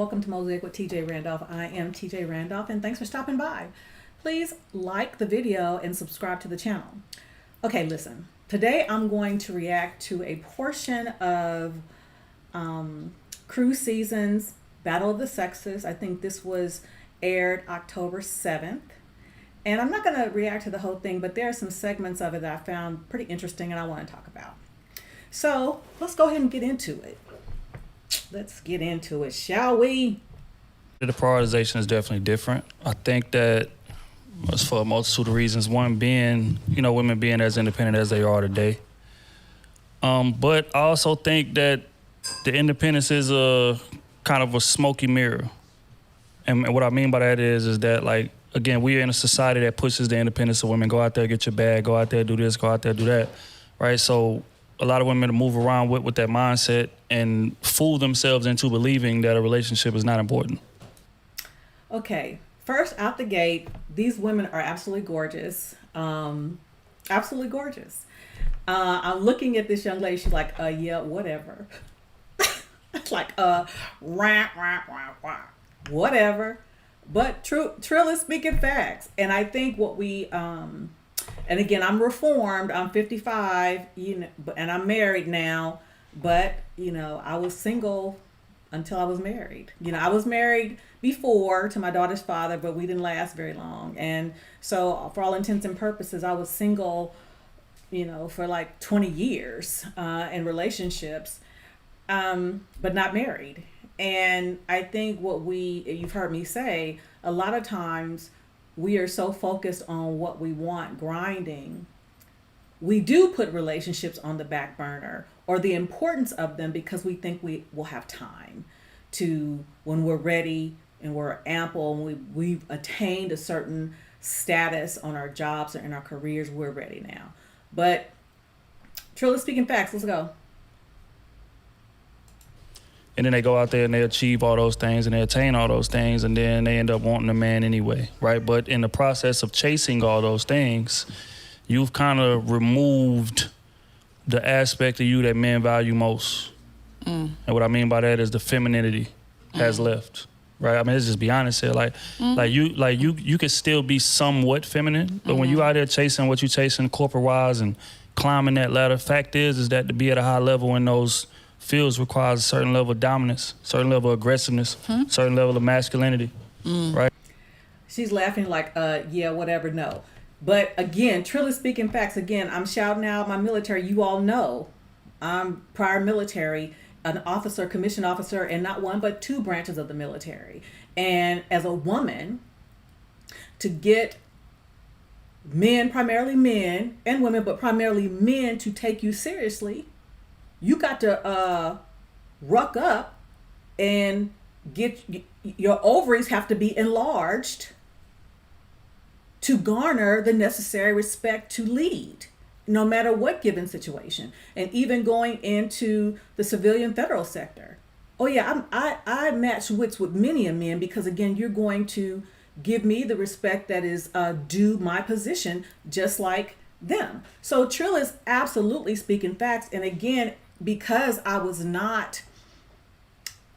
welcome to Mosaic with TJ Randolph. I am TJ Randolph, and thanks for stopping by. Please like the video and subscribe to the channel. Okay, listen. Today I'm going to react to a portion of Cruise Season's Battle of the Sexes. I think this was aired October 7th. And I'm not going to react to the whole thing, but there are some segments of it that I found pretty interesting and I want to talk about. So let's go ahead and get into it. Let's get into it, shall we? The prioritization is definitely different. I think that it's for a multitude of reasons. One being, women being as independent as they are today. But I also think that the independence is a kind of a smoky mirror. And what I mean by that is that, like, again, we are in a society that pushes the independence of women. Go out there, get your bag, go out there, do this, go out there, do that, right? So a lot of women move around with that mindset and fool themselves into believing that a relationship is not important. Okay, first out the gate, these women are absolutely gorgeous. Absolutely gorgeous. I'm looking at this young lady. She's like, yeah, whatever. It's like, whatever. But Trill is speaking facts. And I think what we, and again, I'm reformed. I'm 55, and I'm married now. But, I was single until I was married. I was married before to my daughter's father, but we didn't last very long. And so for all intents and purposes, I was single, for like 20 years in relationships, but not married. And I think you've heard me say, a lot of times we are so focused on what we want, grinding. We do put relationships on the back burner or the importance of them because we think we will have time to, when we're ready and we're ample and we've attained a certain status on our jobs or in our careers, we're ready now. But truly speaking facts, let's go. And then they go out there and they achieve all those things and they attain all those things, and then they end up wanting a man anyway, right? But in the process of chasing all those things, you've kind of removed the aspect of you that men value most. And what I mean by that is the femininity has left, right? I mean, let's just be honest here. You could still be somewhat feminine, but when you out there chasing what you chasing corporate-wise and climbing that ladder, fact is that to be at a high level in those fields requires a certain level of dominance, certain level of aggressiveness, certain level of masculinity, right? She's laughing like, yeah, whatever, no. But again, truly speaking facts, again, I'm shouting out my military. You all know I'm prior military, an officer, commissioned officer, and not one, but two branches of the military. And as a woman, to get men, primarily men and women, but primarily men to take you seriously, you got to ruck up and your ovaries have to be enlarged to garner the necessary respect to lead, no matter what given situation. And even going into the civilian federal sector. Oh yeah, I match wits with many a men because again, you're going to give me the respect that is due my position, just like them. So Trill is absolutely speaking facts. And again, because I was not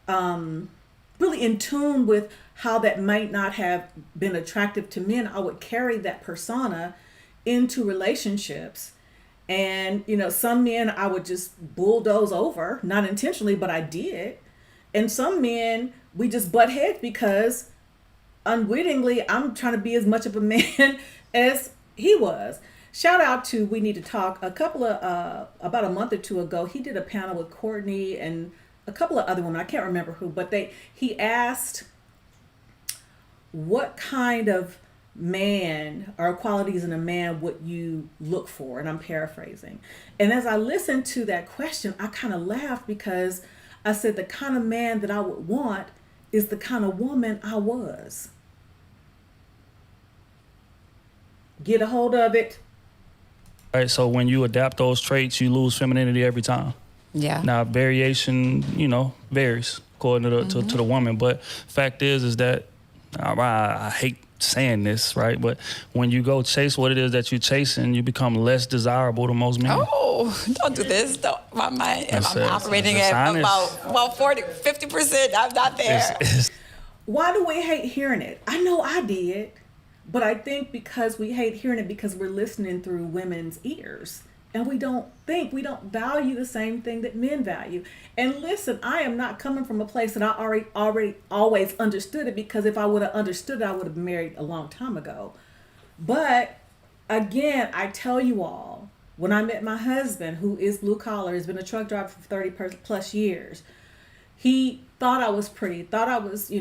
really in tune with how that might not have been attractive to men, I would carry that persona into relationships. And, some men I would just bulldoze over, not intentionally, but I did. And some men, we just butt heads because unwittingly, I'm trying to be as much of a man as he was. Shout out to We Need to Talk. About a month or two ago, he did a panel with Courtney and a couple of other women. I can't remember who, but he asked what kind of man or qualities in a man would you look for? And I'm paraphrasing. And as I listened to that question, I kind of laughed because I said the kind of man that I would want is the kind of woman I was. Get a hold of it. Right, so when you adapt those traits, you lose femininity every time. Yeah. Now, variation, varies according to the woman. But fact is that I hate saying this, right? But when you go chase what it is that you're chasing, you become less desirable to most men. Oh, don't do this. Don't, I'm operating at about 40, 50%. I'm not there. Why do we hate hearing it? I know I did, but I think because we hate hearing it because we're listening through women's ears. And we don't value the same thing that men value. And listen, I am not coming from a place that I already always understood it, because if I would have understood it, I would have been married a long time ago. But again, I tell you all, when I met my husband, who is blue collar, has been a truck driver for 30 plus years, he thought I was pretty, thought I was, he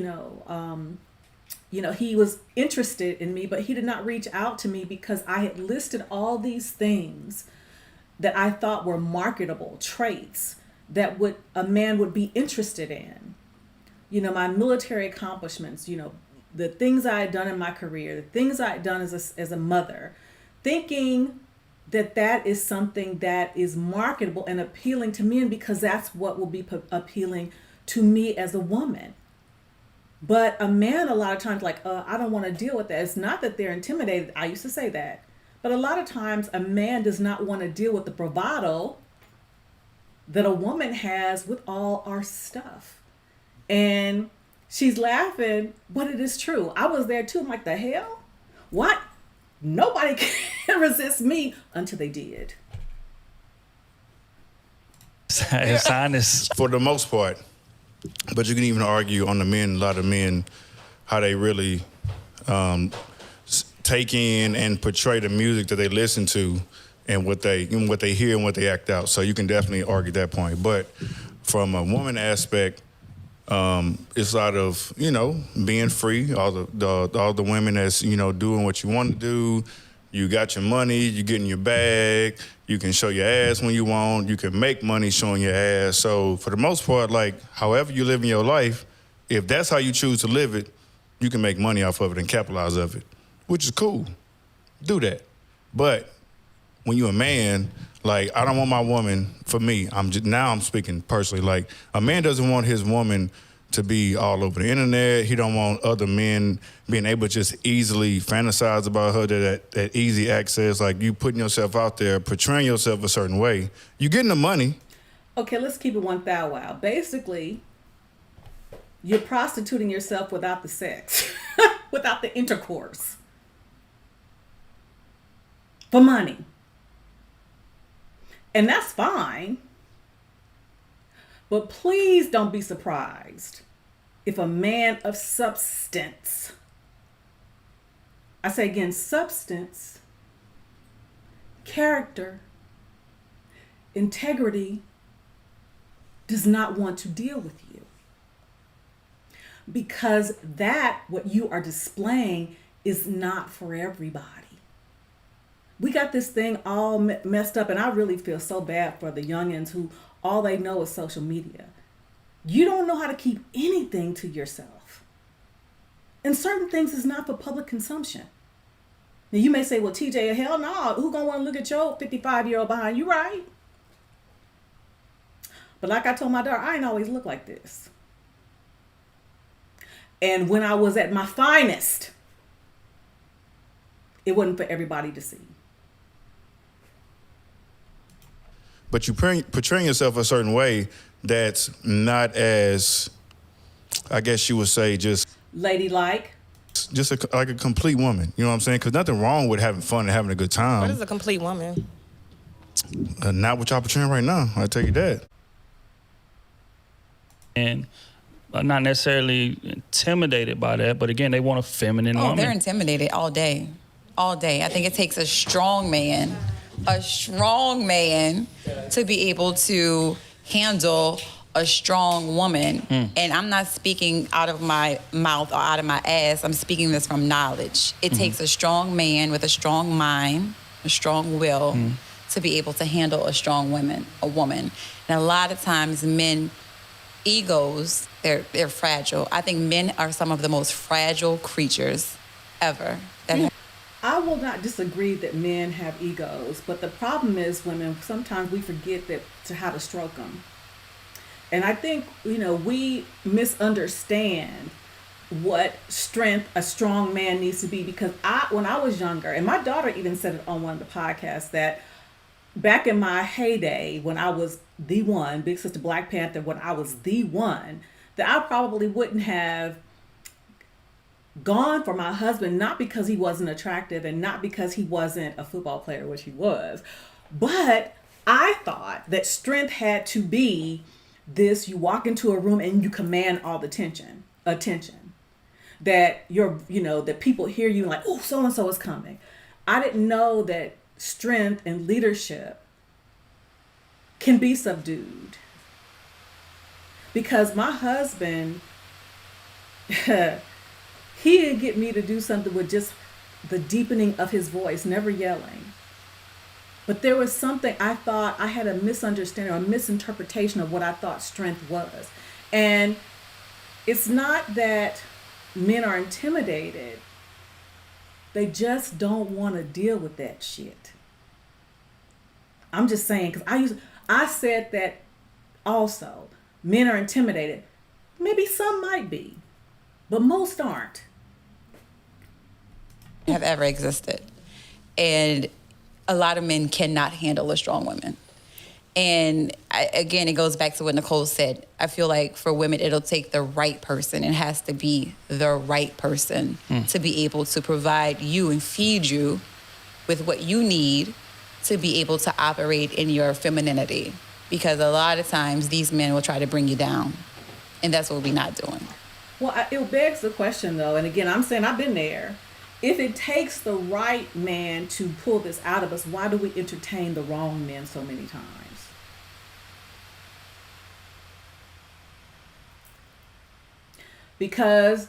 was interested in me, but he did not reach out to me because I had listed all these things that I thought were marketable traits that a man would be interested in. My military accomplishments, the things I had done in my career, the things I had done as a mother, thinking that is something that is marketable and appealing to men because that's what will be appealing to me as a woman. But a man, a lot of times, I don't want to deal with that. It's not that they're intimidated. I used to say that. But a lot of times a man does not want to deal with the bravado that a woman has with all our stuff. And she's laughing, but it is true. I was there too. I'm like, the hell? What? Nobody can resist me until they did. It's honest. For the most part. But you can even argue on the men, a lot of men, how they really take in and portray the music that they listen to and what they hear and what they act out. So you can definitely argue that point. But from a woman aspect, it's a lot of, being free, all the women that's, doing what you want to do. You got your money, you get in your bag, you can show your ass when you want, you can make money showing your ass. So for the most part, however you live in your life, if that's how you choose to live it, you can make money off of it and capitalize off it, which is cool. Do that. But when you're a man, I don't want my woman, for me, I'm speaking personally, a man doesn't want his woman to be all over the internet. He don't want other men being able to just easily fantasize about her, that easy access, you putting yourself out there, portraying yourself a certain way. You getting the money. Okay, let's keep it 1,000. Basically, you're prostituting yourself without the sex, without the intercourse, for money. And that's fine. But please don't be surprised if a man of substance, I say again, substance, character, integrity, does not want to deal with you. Because what you are displaying is not for everybody. We got this thing all messed up, and I really feel so bad for the youngins who all they know is social media. You don't know how to keep anything to yourself. And certain things is not for public consumption. Now you may say, well, TJ, hell no, who gonna want to look at your 55-year-old behind you, right? But like I told my daughter, I ain't always look like this. And when I was at my finest, it wasn't for everybody to see. But you portraying yourself a certain way that's not as, I guess you would say, just ladylike. Just like a complete woman. You know what I'm saying? Because nothing wrong with having fun and having a good time. What is a complete woman? Not what y'all portraying right now. I'll tell you that. And not necessarily intimidated by that, but again, they want a feminine woman. They're intimidated all day. All day. I think it takes a strong man to be able to handle a strong woman. And I'm not speaking out of my mouth or out of my ass. I'm speaking this from knowledge. It takes a strong man with a strong mind, a strong will to be able to handle a strong woman. And a lot of times men, egos, they're fragile. I think men are some of the most fragile creatures ever. I will not disagree that men have egos, but the problem is, women, sometimes we forget how to stroke them. And I think, we misunderstand what strength a strong man needs to be, because when I was younger, and my daughter even said it on one of the podcasts, that back in my heyday when I was the one, Big Sister Black Panther, when I was the one, that I probably wouldn't have gone for my husband, not because he wasn't attractive and not because he wasn't a football player, which he was, but I thought that strength had to be this: you walk into a room and you command all the attention. That that people hear you like, oh, so and so is coming. I didn't know that strength and leadership can be subdued. Because my husband, he didn't get me to do something with just the deepening of his voice, never yelling. But there was something I thought I had a misunderstanding or a misinterpretation of what I thought strength was. And it's not that men are intimidated. They just don't want to deal with that shit. I'm just saying, because I said that also. Men are intimidated. Maybe some might be, but most aren't. Have ever existed. And a lot of men cannot handle a strong woman. And again, it goes back to what Nicole said. I feel like for women, it'll take the right person. It has to be the right person to be able to provide you and feed you with what you need to be able to operate in your femininity. Because a lot of times these men will try to bring you down. And that's what we're not doing. Well, it begs the question, though. And again, I'm saying I've been there. If it takes the right man to pull this out of us, why do we entertain the wrong men so many times? Because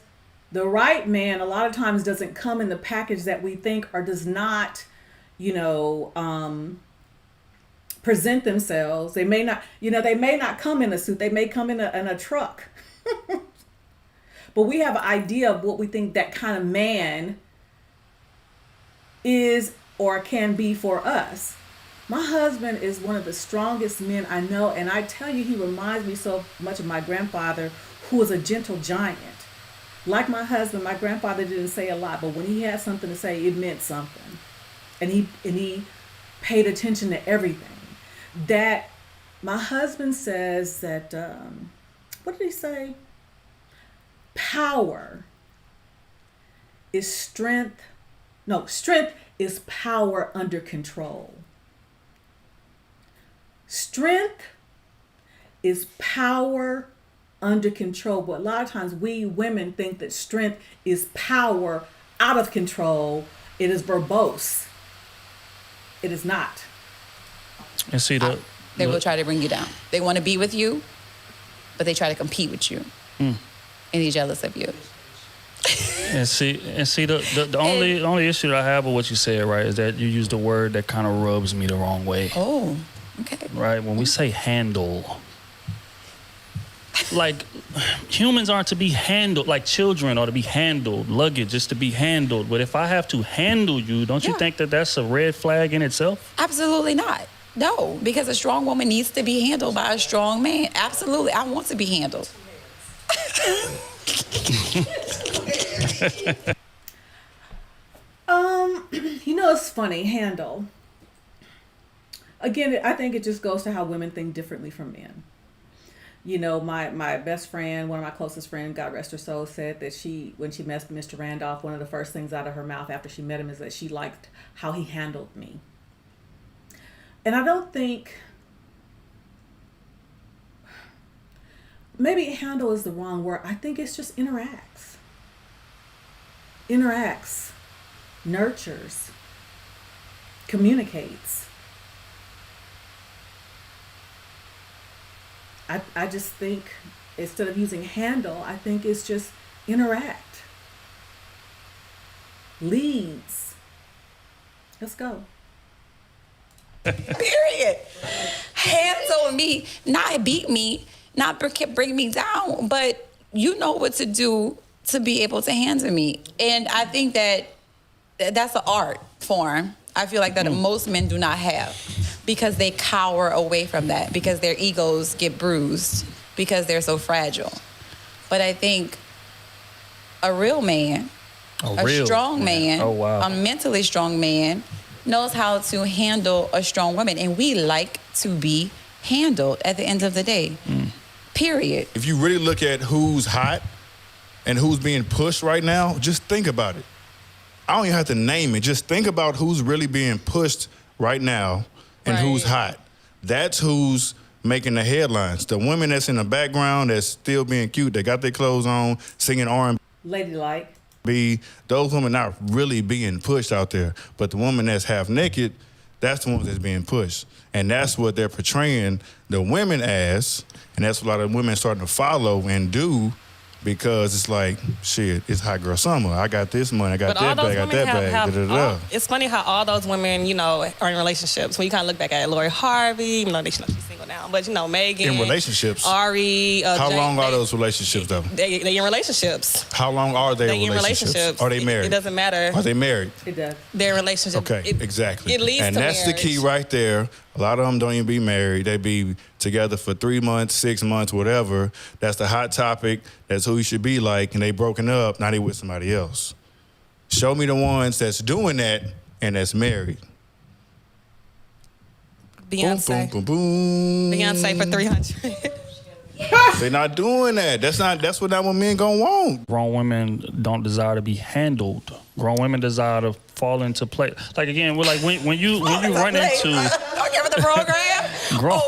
the right man a lot of times doesn't come in the package that we think, or does not, present themselves. They may not come in a suit. They may come in a truck. But we have an idea of what we think that kind of man is or can be for us. My husband is one of the strongest men I know, and I tell you, he reminds me so much of my grandfather, who was a gentle giant. Like my husband, my grandfather didn't say a lot, but when he had something to say, it meant something. And he paid attention to everything. That my husband says that, what did he say? Power is strength. No, strength is power under control. Strength is power under control. But a lot of times we women think that strength is power out of control. It is verbose. It is not. And see they will try to bring you down. They want to be with you, but they try to compete with you. And they're jealous of you. And see the only issue that I have with what you said, right, is that you used a word that kind of rubs me the wrong way. Oh, okay. Right? When we say handle, like humans aren't to be handled, like children are to be handled, luggage is to be handled. But if I have to handle you, don't you think that that's a red flag in itself? Absolutely not. No, because a strong woman needs to be handled by a strong man. Absolutely. I want to be handled. It's funny, handle. Again, I think it just goes to how women think differently from men. My best friend, one of my closest friends, God rest her soul, said that when she met Mr. Randolph, one of the first things out of her mouth after she met him is that she liked how he handled me. And I don't think, maybe handle is the wrong word. I think it's just interacts, nurtures, communicates. I just think instead of using handle, I think it's just interact, leads. Let's go. Period. Handle me, not beat me, not bring me down, but you know what to do to be able to handle me. And I think that's an art form. I feel like that most men do not have, because they cower away from that, because their egos get bruised, because they're so fragile. But I think A real man, a strong man, Oh, wow. a mentally strong man knows how to handle a strong woman. And we like to be handled at the end of the day. Period. If you really look at who's hot and who's being pushed right now, just think about it. I don't even have to name it. Just think about who's really being pushed right now and who's hot. That's who's making the headlines. The women that's in the background that's still being cute, they got their clothes on, singing R&B. Ladylike. Those women not really being pushed out there. But the woman that's half naked, that's the one that's being pushed. And that's what they're portraying the women as. And that's what a lot of women starting to follow and do, because it's like, shit, it's hot girl summer. I got this money, I got that bag, I got that bag. Da-da-da. It's funny how all those women, you know, are in relationships. When you kind of look back at Lori Harvey, even though she's single now, but you know, Megan. In relationships? Ari. How long are those relationships, though? They in relationships. How long are they in relationships? Are they married? It doesn't matter. Are they married? It does. They're in relationships. Okay, exactly. It leads and to that's marriage. the key right there. A lot of them don't even be married. They be together for 3 months, 6 months, whatever. That's the hot topic. That's who you should be like. And they broken up. Now they with somebody else. Show me the ones that's doing that and that's married. Beyonce. Boom, boom, boom, boom. Beyonce for 300. They're not doing that. That's what not what men gonna want. Grown women don't desire to be handled. Grown women desire to fall into place. Like again, we're like when you run into Don't give it the program.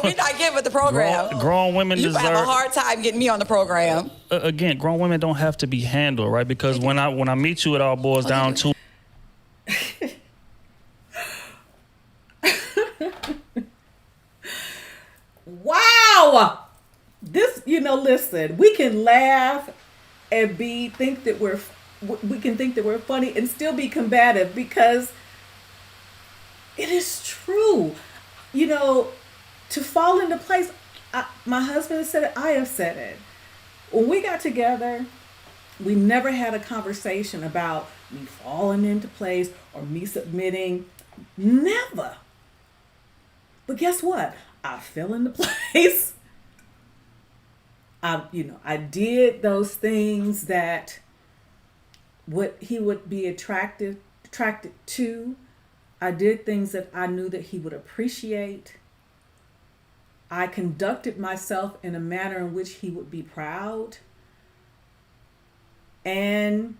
We're not giving it the program. grown women You desire. have a hard time getting me on the program. Again, grown women don't have to be handled, right? Because when I meet you, it all boils down to Wow. This, listen, we can laugh and think that we're funny and still be combative, because it is true. To fall into place. My husband said it. I have said it. When we got together, we never had a conversation about me falling into place or me submitting. Never. But guess what? I fell into place. I did those things that he would be attracted to. I did things that I knew that he would appreciate. I conducted myself in a manner in which he would be proud. And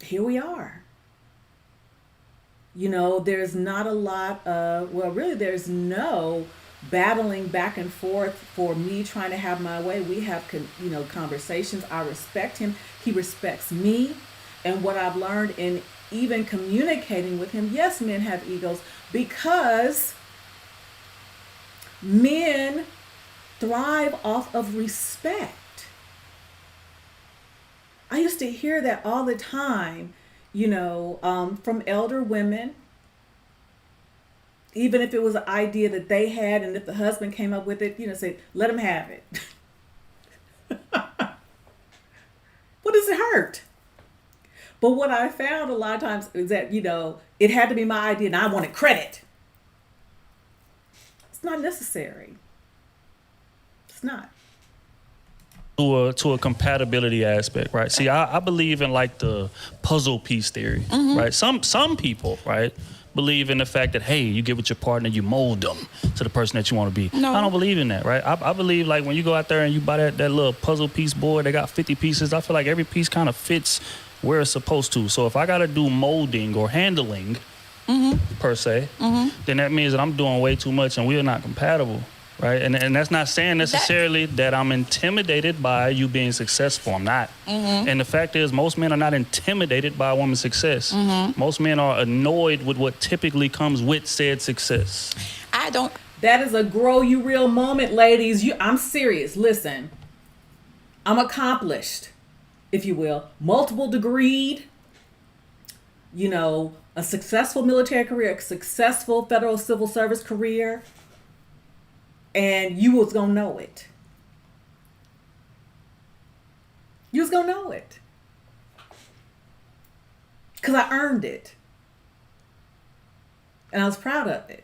here we are. There's not a lot of, there's no battling back and forth for me trying to have my way. We have, conversations. I respect him. He respects me. And what I've learned in even communicating with him, yes, men have egos, because men thrive off of respect. I used to hear that all the time, from elder women, even if it was an idea that they had, and if the husband came up with it, say, let him have it. What does it hurt? But what I found a lot of times is that, it had to be my idea and I wanted credit. It's not necessary. It's not. To a compatibility aspect, right? See, I believe in like the puzzle piece theory, right? Some people, right, believe in the fact that, hey, you get with your partner, you mold them to the person that you want to be. No. I don't believe in that, right? I believe like when you go out there and you buy that little puzzle piece board, they got 50 pieces. I feel like every piece kind of fits where it's supposed to. So if I got to do molding or handling, per se, then that means that I'm doing way too much and we're not compatible. Right, and that's not saying necessarily that I'm intimidated by you being successful. I'm not. And the fact is, most men are not intimidated by a woman's success. Most men are annoyed with what typically comes with said success. That is a grow you real moment, ladies. I'm serious. Listen, I'm accomplished, if you will, multiple degreed, a successful military career, a successful federal civil service career. And you was gonna know it. You was gonna know it. Because I earned it. And I was proud of it.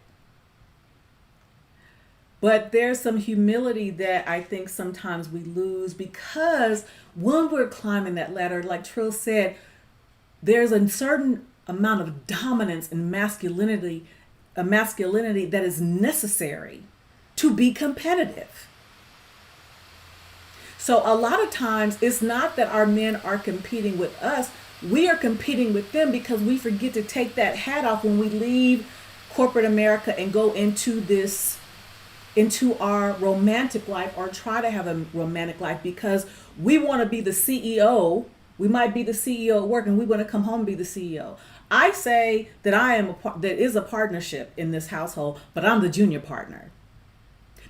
But there's some humility that I think sometimes we lose because when we're climbing that ladder, like Trill said, there's a certain amount of dominance and masculinity, a masculinity that is necessary to be competitive. So a lot of times it's not that our men are competing with us. We are competing with them because we forget to take that hat off when we leave corporate America and go into our romantic life or try to have a romantic life because we want to be the CEO. We might be the CEO at work and we want to come home and be the CEO. I say that there is a partnership in this household, but I'm the junior partner.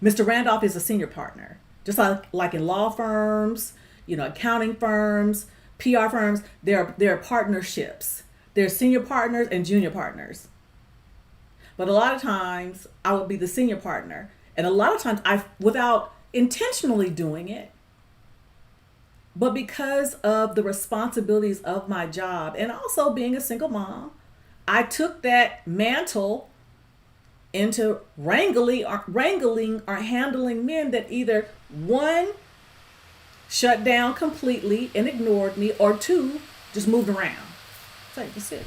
Mr. Randolph is a senior partner. Just like in law firms, accounting firms, PR firms, there are partnerships. There are senior partners and junior partners. But a lot of times I would be the senior partner. And a lot of times without intentionally doing it, but because of the responsibilities of my job and also being a single mom, I took that mantle into wrangling or handling men that either one, shut down completely and ignored me, or two, just moved around. So that's it.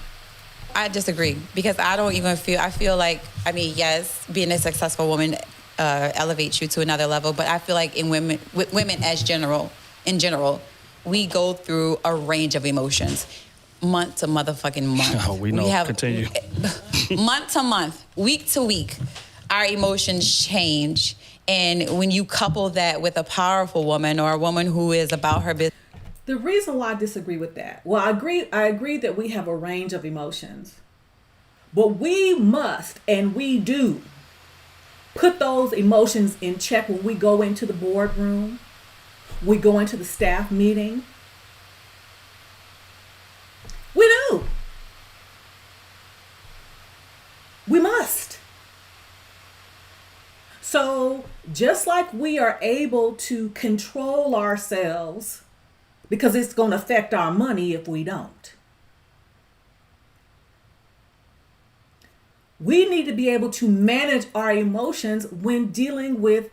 I disagree because I don't even I feel like, yes, being a successful woman elevates you to another level, but I feel like with women in general, we go through a range of emotions. Month to motherfucking month. Oh, we know. Continue. Month to month, week to week, our emotions change. And when you couple that with a powerful woman or a woman who is about her business. The reason why I disagree with that, well, I agree that we have a range of emotions, but we must and we do put those emotions in check when we go into the boardroom, we go into the staff meeting. We do. We must. So just like we are able to control ourselves, because it's going to affect our money if we don't, we need to be able to manage our emotions when dealing with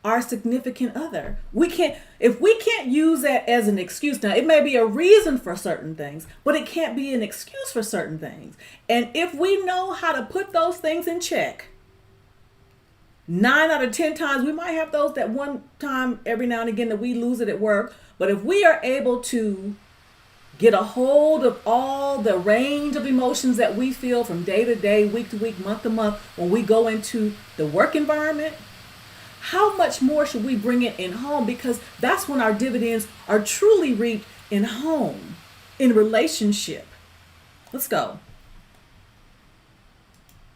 our significant other. If we can't use that as an excuse, now it may be a reason for certain things, but it can't be an excuse for certain things. And if we know how to put those things in check, 9 out of 10 times, we might have those that one time every now and again that we lose it at work. But if we are able to get a hold of all the range of emotions that we feel from day to day, week to week, month to month, when we go into the work environment, how much more should we bring it in home? Because that's when our dividends are truly reaped in home, in relationship. Let's go.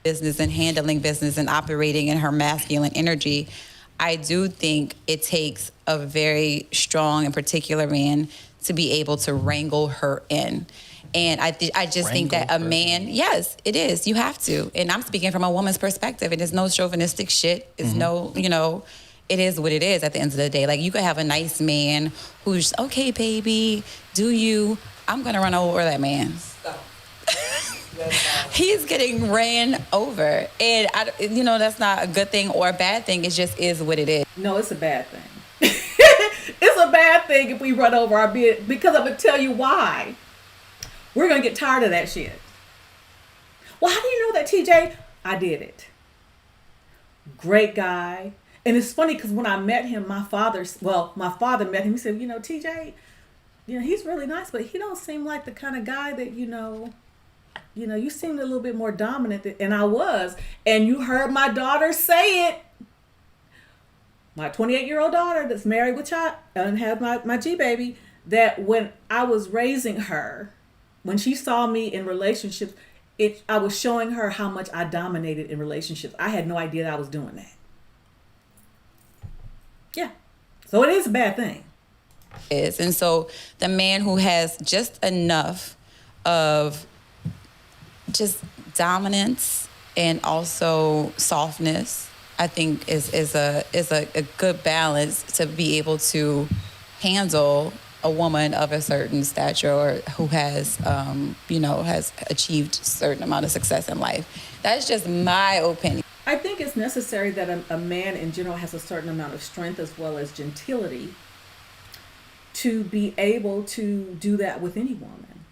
Business and handling business and operating in her masculine energy, I do think it takes a very strong and particular man to be able to wrangle her in. And I just think that a man, yes, it is. You have to. And I'm speaking from a woman's perspective. It is no chauvinistic shit. It's no, it is what it is at the end of the day. Like, you could have a nice man who's, okay, baby, I'm going to run over that man. He's getting ran over. And, that's not a good thing or a bad thing. It just is what it is. No, it's a bad thing. It's a bad thing if we run over our bid, because I'm going to tell you why. We're going to get tired of that shit. Well, how do you know that, TJ? I did it. Great guy. And it's funny because when I met him, my father met him. He said, TJ, he's really nice, but he don't seem like the kind of guy that, you seemed a little bit more dominant and I was. And you heard my daughter say it. My 28-year-old daughter that's married with child and had my G baby, that when I was raising her, when she saw me in relationships, I was showing her how much I dominated in relationships. I had no idea that I was doing that. Yeah. So it is a bad thing. And so the man who has just enough of just dominance and also softness, I think is a good balance to be able to handle a woman of a certain stature or who has, has achieved a certain amount of success in life. That's just my opinion. I think it's necessary that a man in general has a certain amount of strength as well as gentility to be able to do that with any woman.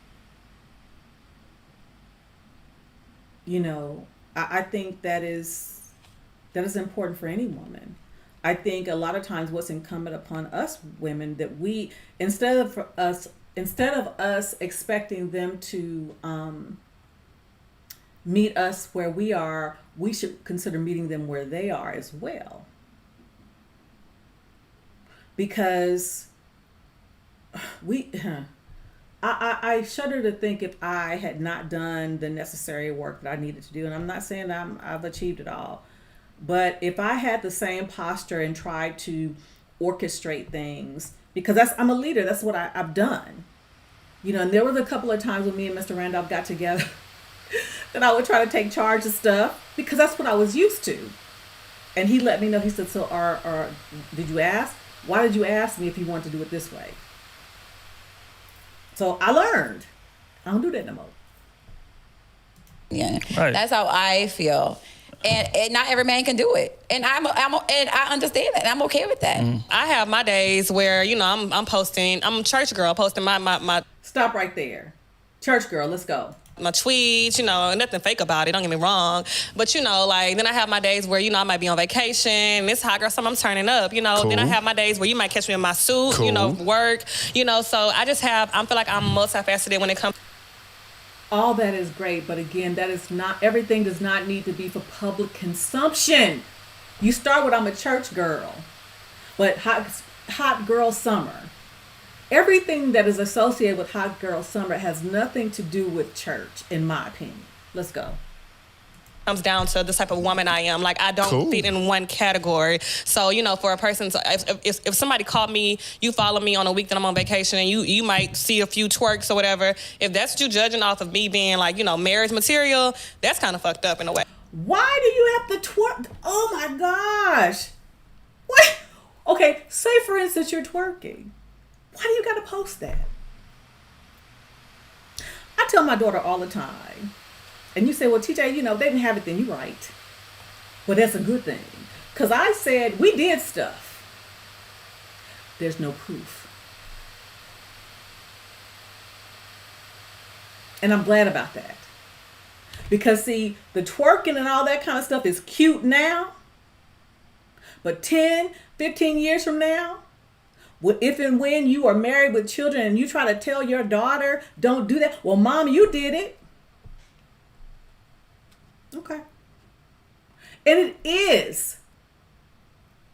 You know, I think that is important for any woman. I think a lot of times what's incumbent upon us women that we, instead of us expecting them to meet us where we are, we should consider meeting them where they are as well. Because I shudder to think if I had not done the necessary work that I needed to do, and I'm not saying that I've achieved it all, but if I had the same posture and tried to orchestrate things, because I'm a leader, that's what I've done. You know, and there was a couple of times when me and Mr. Randolph got together that I would try to take charge of stuff because that's what I was used to. And he let me know, he said, so did you ask? Why did you ask me if you wanted to do it this way? So I learned. I don't do that no more. Yeah, Right. That's how I feel. And not every man can do it. And and I understand that. And I'm okay with that. I have my days where, you know, I'm posting, I'm a church girl, posting my Stop right there. Church girl, let's go. my tweets, you know, nothing fake about it, don't get me wrong. But, you know, like, then I have my days where, you know, I might be on vacation, it's hot girl summer, I'm turning up, you know. Cool. Then I have my days where you might catch me in my suit, Cool. you know, work, you know. So I feel like I'm multifaceted when it comes. All that is great, but again, everything does not need to be for public consumption. You start with, I'm a church girl, but hot girl summer. Everything that is associated with hot girl summer has nothing to do with church, in my opinion. Let's go. Comes down to the type of woman I am. Like, I don't Cool. fit in one category. So, you know, for a person, if somebody called me, you follow me on a week that I'm on vacation, and you might see a few twerks or whatever. If that's what you judging off of me being, like, you know, marriage material, that's kind of fucked up in a way. Why do you have to twerk? Oh my gosh. What? Okay, say for instance you're twerking. Why do you got to post that? I tell my daughter all the time. And you say, well, TJ, you know, they didn't have it, then you're right. But that's a good thing. Because I said, we did stuff. There's no proof. And I'm glad about that. Because, see, the twerking and all that kind of stuff is cute now. But 10, 15 years from now, if and when you are married with children and you try to tell your daughter, don't do that. Well, mom, you did it. Okay. And it is.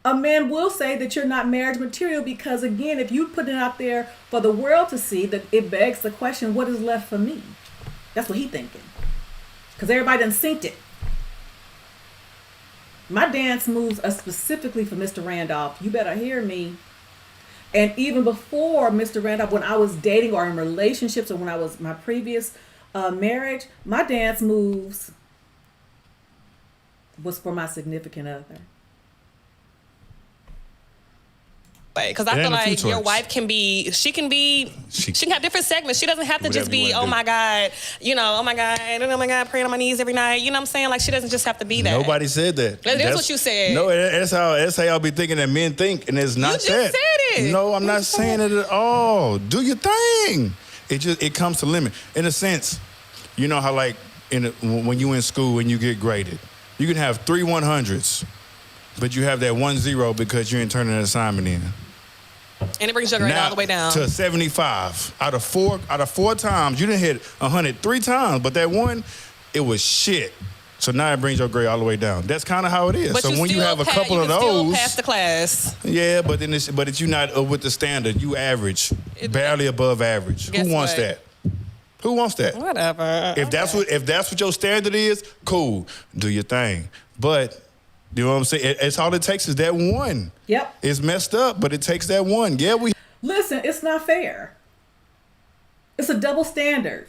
A man will say that you're not marriage material because, again, if you put it out there for the world to see, that it begs the question, what is left for me? That's what he's thinking. Because everybody done synced it. My dance moves are specifically for Mr. Randolph. You better hear me. And even before Mr. Randolph, when I was dating or in relationships or when I was my previous marriage, my dance moves was for my significant other. Because I feel And a few like your twerks. wife she can have different segments. She doesn't have to Whatever just you be, wanna oh do. my God, you know, oh my God, praying on my knees every night. You know what I'm saying? Like, she doesn't just have to be that. Nobody said that. That's what you said. No, that's how y'all be thinking that men think, and it's not just that. said it. No, I'm not saying it at all. Do your thing. It comes to limit. In a sense, you know how, like, when you in school and you get graded, you can have 3 100s, but you have that 1 0 because you ain't turning an assignment in. And it brings your grade all the way down. To 75 out of four times. You didn't hit 100 3 times, but that one, it was shit. So now it brings your grade all the way down. That's kind of how it is. But So when you have a couple of you still those, pass the class. yeah, but then you're not with the standard. You average, barely above average. Guess Who wants what? that? Who wants that? Whatever. If that's what your standard is, cool. Do your thing. But you know what I'm saying? It's all it takes is that one. Yep. It's messed up, but it takes that one. Yeah, Listen, it's not fair. It's a double standard.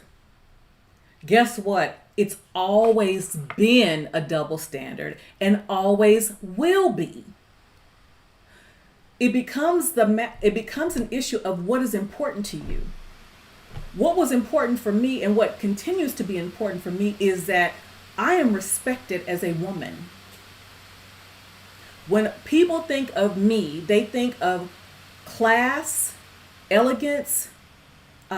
Guess what? It's always been a double standard and always will be. It becomes an issue of what is important to you. What was important for me and what continues to be important for me is that I am respected as a woman. When people think of me, they think of class, elegance,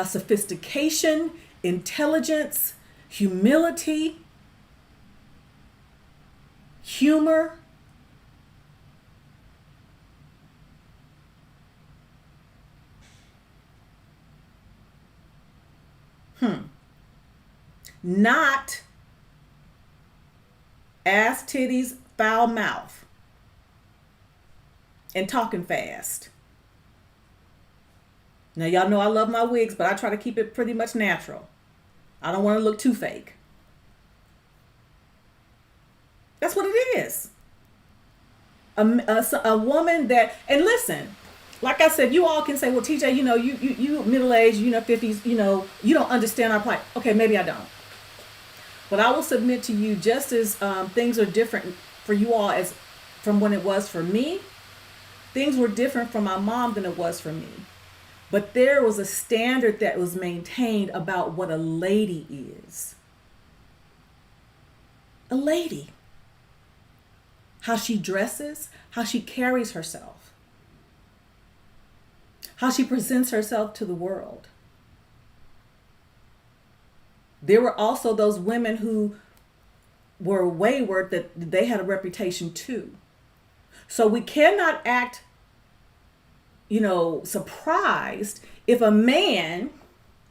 sophistication, intelligence, humility, humor. Not ass titties, foul mouth, and talking fast. Now, y'all know I love my wigs, but I try to keep it pretty much natural. I don't want to look too fake. That's what it is. A woman that, and listen, like I said, you all can say, well, TJ, you middle-aged, 50s, you don't understand our plight. Okay, maybe I don't. But I will submit to you, just as things are different for you all as from when it was for me, things were different for my mom than it was for me. But there was a standard that was maintained about what a lady is. A lady. How she dresses, how she carries herself, how she presents herself to the world. There were also those women who were wayward, that they had a reputation too. So we cannot act, surprised if a man,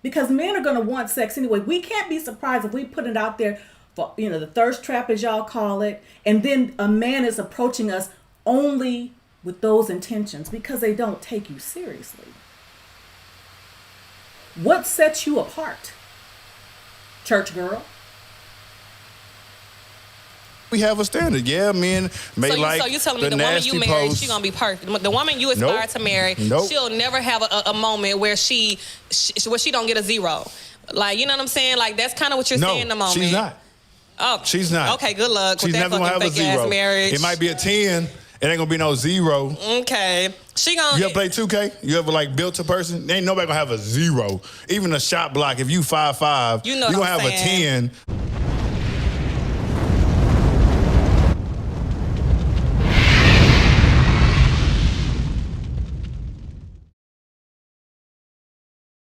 because men are going to want sex anyway. We can't be surprised if we put it out there for, the thirst trap, as y'all call it, and then a man is approaching us only with those intentions, because they don't take you seriously. What sets you apart, church girl? We have a standard. Yeah, men may so like you telling me the woman nasty you marry, posts. she gonna be perfect. The woman you aspire to marry, she'll never have a moment where she don't get a zero. Like, you know what I'm saying? Like, that's kind of what you're saying the moment. She's not. Oh, she's not. Okay, good luck. She's with that never gonna have a fake ass zero. marriage. It might be a 10. It ain't gonna be no 0. Okay, she gonna. You ever play 2K? You ever built a person? Ain't nobody gonna have a 0. Even a shot block. If you 5'5", you know gonna what I'm have saying. a 10.